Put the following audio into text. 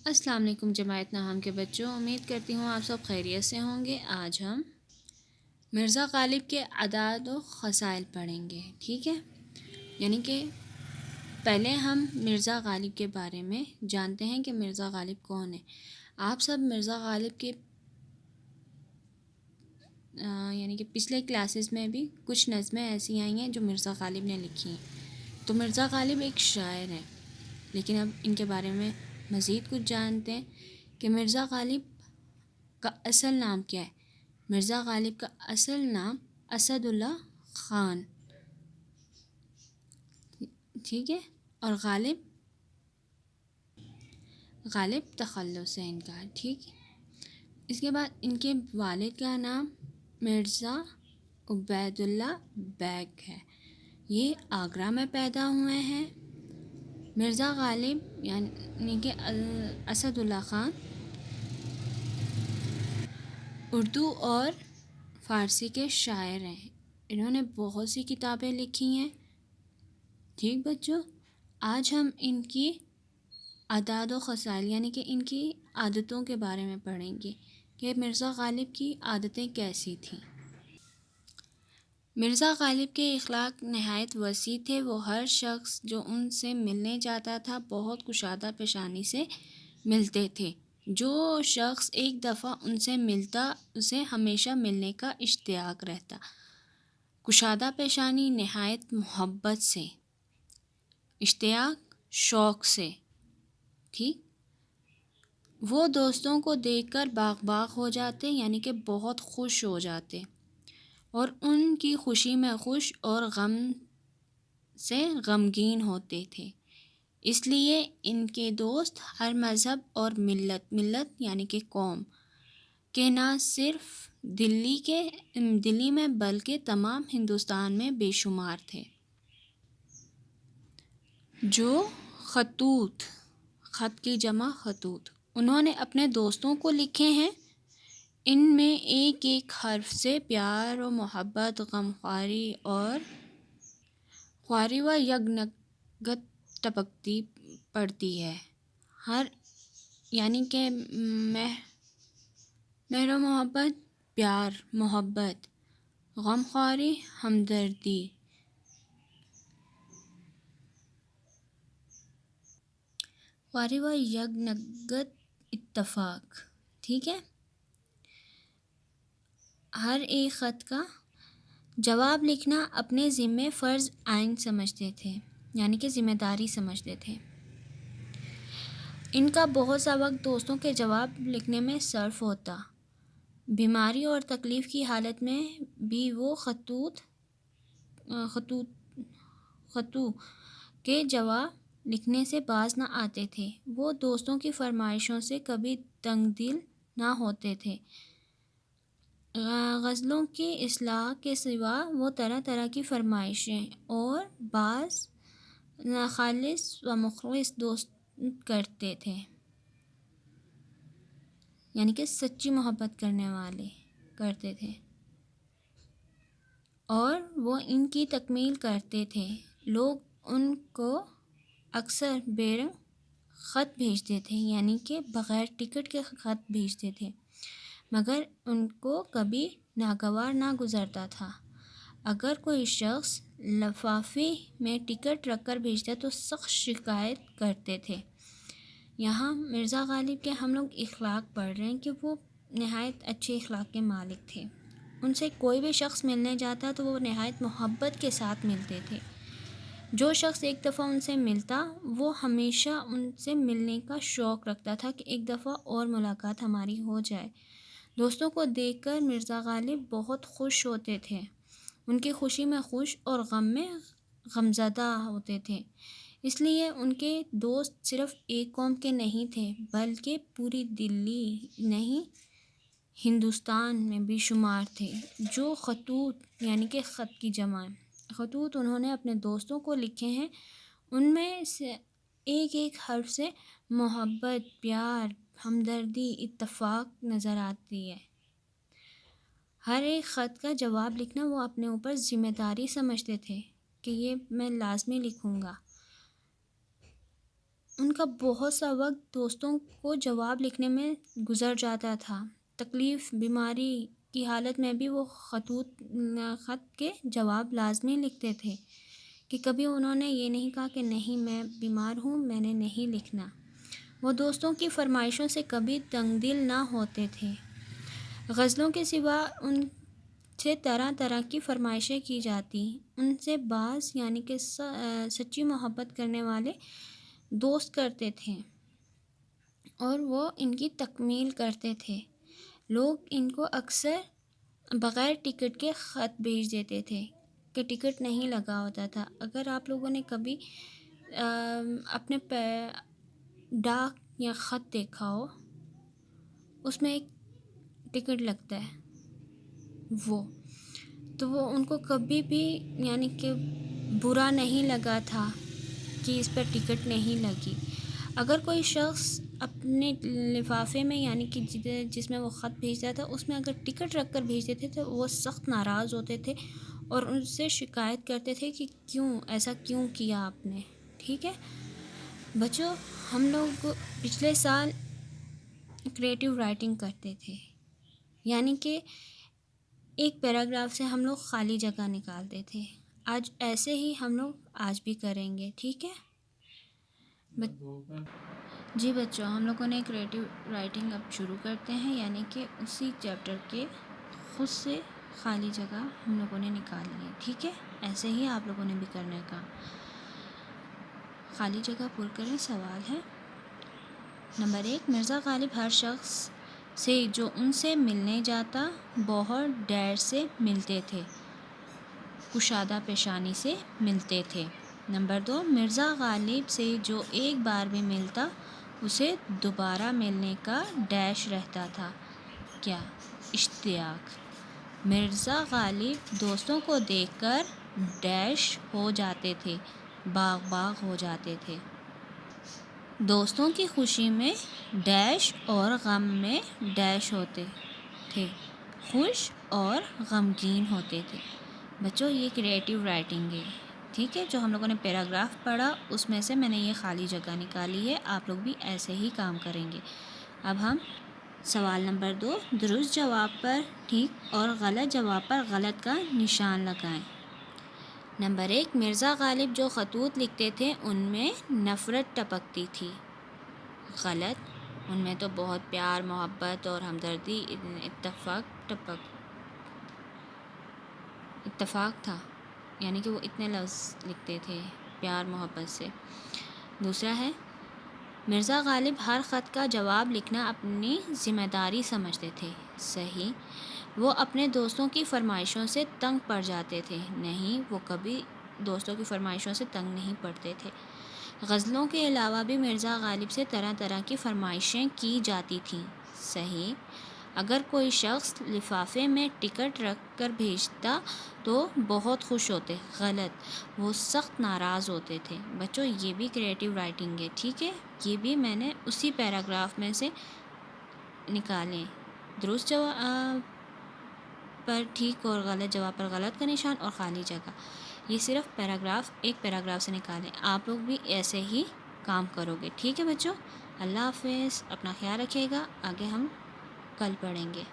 السلام علیکم جماعت ناہم کے بچوں، امید کرتی ہوں آپ سب خیریت سے ہوں گے۔ آج ہم مرزا غالب کے اعداد و خصائل پڑھیں گے، ٹھیک ہے؟ یعنی کہ پہلے ہم مرزا غالب کے بارے میں جانتے ہیں کہ مرزا غالب کون ہے۔ آپ سب مرزا غالب کے یعنی کہ پچھلے کلاسز میں بھی کچھ نظمیں ایسی آئی ہیں جو مرزا غالب نے لکھی ہیں۔ تو مرزا غالب ایک شاعر ہے، لیکن اب ان کے بارے میں مزید کچھ جانتے ہیں کہ مرزا غالب کا اصل نام کیا ہے۔ مرزا غالب کا اصل نام اسد اللہ خان، ٹھیک ہے؟ اور غالب تخلص ہے ان کا، ٹھیک ہے؟ اس کے بعد ان کے والد کا نام مرزا عبید اللہ بیگ ہے، یہ آگرہ میں پیدا ہوئے ہیں۔ مرزا غالب یعنی کہ اسد اللہ خان اردو اور فارسی کے شاعر ہیں، انہوں نے بہت سی کتابیں لکھی ہیں، ٹھیک بچوں؟ آج ہم ان کی اعداد و خصائل یعنی کہ ان کی عادتوں کے بارے میں پڑھیں گے کہ مرزا غالب کی عادتیں کیسی تھیں۔ مرزا غالب کے اخلاق نہایت وسیع تھے، وہ ہر شخص جو ان سے ملنے جاتا تھا بہت کشادہ پیشانی سے ملتے تھے۔ جو شخص ایک دفعہ ان سے ملتا اسے ہمیشہ ملنے کا اشتیاق رہتا۔ کشادہ پیشانی نہایت محبت سے، اشتیاق شوق سے، ٹھیک؟ وہ دوستوں کو دیکھ کر باغ باغ ہو جاتے یعنی کہ بہت خوش ہو جاتے اور ان کی خوشی میں خوش اور غم سے غمگین ہوتے تھے۔ اس لیے ان کے دوست ہر مذہب اور ملت یعنی کہ قوم کے نہ صرف دلی میں بلکہ تمام ہندوستان میں بے شمار تھے۔ جو خط کی جمع خطوط انہوں نے اپنے دوستوں کو لکھے ہیں، ان میں ایک ایک حرف سے پیار و محبت، غمخواری و یگانگت ٹپکتی پڑتی ہے۔ یعنی کہ مہر و محبت، پیار محبت، غمخواری ہمدردی، خواری و یگانگت اتفاق، ٹھیک ہے؟ ہر ایک خط کا جواب لکھنا اپنے ذمے فرض عین سمجھتے تھے، یعنی کہ ذمہ داری سمجھتے تھے۔ ان کا بہت سا وقت دوستوں کے جواب لکھنے میں صرف ہوتا۔ بیماری اور تکلیف کی حالت میں بھی وہ خطوں کے جواب لکھنے سے باز نہ آتے تھے۔ وہ دوستوں کی فرمائشوں سے کبھی تنگ دل نہ ہوتے تھے۔ غزلوں کی اصلاح کے سوا وہ طرح طرح کی فرمائشیں اور بعض خالص و مخلص دوست کرتے تھے، یعنی کہ سچی محبت کرنے والے کرتے تھے، اور وہ ان کی تکمیل کرتے تھے۔ لوگ ان کو اکثر بے رنگ خط بھیجتے تھے، یعنی کہ بغیر ٹکٹ کے خط بھیجتے تھے، مگر ان کو کبھی ناگوار نہ گزرتا تھا۔ اگر کوئی شخص لفافے میں ٹکٹ رکھ کر بھیجتا تو سخت شکایت کرتے تھے۔ یہاں مرزا غالب کے ہم لوگ اخلاق پڑھ رہے ہیں کہ وہ نہایت اچھے اخلاق کے مالک تھے۔ ان سے کوئی بھی شخص ملنے جاتا تو وہ نہایت محبت کے ساتھ ملتے تھے۔ جو شخص ایک دفعہ ان سے ملتا وہ ہمیشہ ان سے ملنے کا شوق رکھتا تھا کہ ایک دفعہ اور ملاقات ہماری ہو جائے۔ دوستوں کو دیکھ کر مرزا غالب بہت خوش ہوتے تھے، ان کی خوشی میں خوش اور غم میں غمزدہ ہوتے تھے۔ اس لیے ان کے دوست صرف ایک قوم کے نہیں تھے بلکہ پوری دلی نہیں ہندوستان میں بے شمار تھے۔ جو خطوط یعنی کہ خط کی جمع خطوط انہوں نے اپنے دوستوں کو لکھے ہیں، ان میں سے ایک ایک حرف سے محبت، پیار، ہمدردی، اتفاق نظر آتی ہے۔ ہر ایک خط کا جواب لکھنا وہ اپنے اوپر ذمہ داری سمجھتے تھے کہ یہ میں لازمی لکھوں گا۔ ان کا بہت سا وقت دوستوں کو جواب لکھنے میں گزر جاتا تھا۔ تکلیف، بیماری کی حالت میں بھی وہ خط کے جواب لازمی لکھتے تھے کہ کبھی انہوں نے یہ نہیں کہا کہ نہیں میں بیمار ہوں، میں نے نہیں لکھنا۔ وہ دوستوں کی فرمائشوں سے کبھی تنگ دل نہ ہوتے تھے۔ غزلوں کے سوا ان سے طرح طرح کی فرمائشیں کی جاتی، ان سے بعض یعنی کہ سچی محبت کرنے والے دوست کرتے تھے اور وہ ان کی تکمیل کرتے تھے۔ لوگ ان کو اکثر بغیر ٹکٹ کے خط بھیج دیتے تھے کہ ٹکٹ نہیں لگا ہوتا تھا۔ اگر آپ لوگوں نے کبھی اپنے ڈاک یا خط دیکھا ہو، اس میں ایک ٹکٹ لگتا ہے، وہ ان کو کبھی بھی یعنی کہ برا نہیں لگا تھا کہ اس پر ٹکٹ نہیں لگی۔ اگر کوئی شخص اپنے لفافے میں یعنی کہ جس میں وہ خط بھیجتا تھا اس میں اگر ٹکٹ رکھ کر بھیجتے تھے تو وہ سخت ناراض ہوتے تھے اور ان سے شکایت کرتے تھے کہ ایسا کیوں کیا آپ نے۔ ٹھیک ہے بچوں، ہم لوگ پچھلے سال کریٹیو رائٹنگ کرتے تھے، یعنی کہ ایک پیراگراف سے ہم لوگ خالی جگہ نکالتے تھے۔ آج ایسے ہی ہم لوگ آج بھی کریں گے، ٹھیک ہے؟ جی بچوں، ہم لوگوں نے کریٹیو رائٹنگ اب شروع کرتے ہیں، یعنی کہ اسی چیپٹر کے خود سے خالی جگہ ہم لوگوں نے نکالی ہے، ٹھیک ہے؟ ایسے ہی آپ لوگوں نے بھی کرنے کا، خالی جگہ پر کریں۔ سوال ہے نمبر 1، مرزا غالب ہر شخص سے جو ان سے ملنے جاتا بہت دیر سے ملتے تھے، کشادہ پیشانی سے ملتے تھے۔ نمبر 2، مرزا غالب سے جو ایک بار بھی ملتا اسے دوبارہ ملنے کا رہتا تھا، کیا؟ اشتیاق۔ مرزا غالب دوستوں کو دیکھ کر ہو جاتے تھے، باغ ہو جاتے تھے۔ دوستوں کی خوشی میں اور غم میں ہوتے تھے، خوش اور غمگین ہوتے تھے۔ بچوں یہ کریٹیو رائٹنگ ہے، ٹھیک ہے؟ جو ہم لوگوں نے پیراگراف پڑھا اس میں سے میں نے یہ خالی جگہ نکالی ہے، آپ لوگ بھی ایسے ہی کام کریں گے۔ اب ہم سوال نمبر 2، درست جواب پر ٹھیک اور غلط جواب پر غلط کا نشان لگائیں۔ نمبر 1، مرزا غالب جو خطوط لکھتے تھے ان میں نفرت ٹپکتی تھی، غلط۔ ان میں تو بہت پیار، محبت اور ہمدردی، اتفاق تھا، یعنی کہ وہ اتنے لفظ لکھتے تھے پیار محبت سے۔ دوسرا ہے مرزا غالب ہر خط کا جواب لکھنا اپنی ذمہ داری سمجھتے تھے، صحیح۔ وہ اپنے دوستوں کی فرمائشوں سے تنگ پڑ جاتے تھے، نہیں، وہ کبھی دوستوں کی فرمائشوں سے تنگ نہیں پڑتے تھے۔ غزلوں کے علاوہ بھی مرزا غالب سے طرح طرح کی فرمائشیں کی جاتی تھیں، صحیح۔ اگر کوئی شخص لفافے میں ٹکٹ رکھ کر بھیجتا تو بہت خوش ہوتے، غلط، وہ سخت ناراض ہوتے تھے۔ بچوں یہ بھی کریٹیو رائٹنگ ہے، ٹھیک ہے؟ یہ بھی میں نے اسی پیراگراف میں سے نکالیں۔ درست جواب پر ٹھیک اور غلط جواب پر غلط کا نشان اور خالی جگہ، یہ صرف ایک پیراگراف سے نکالیں۔ آپ لوگ بھی ایسے ہی کام کرو گے، ٹھیک ہے بچوں؟ اللہ حافظ، اپنا خیال رکھیے گا، آگے ہم کل پڑھیں گے۔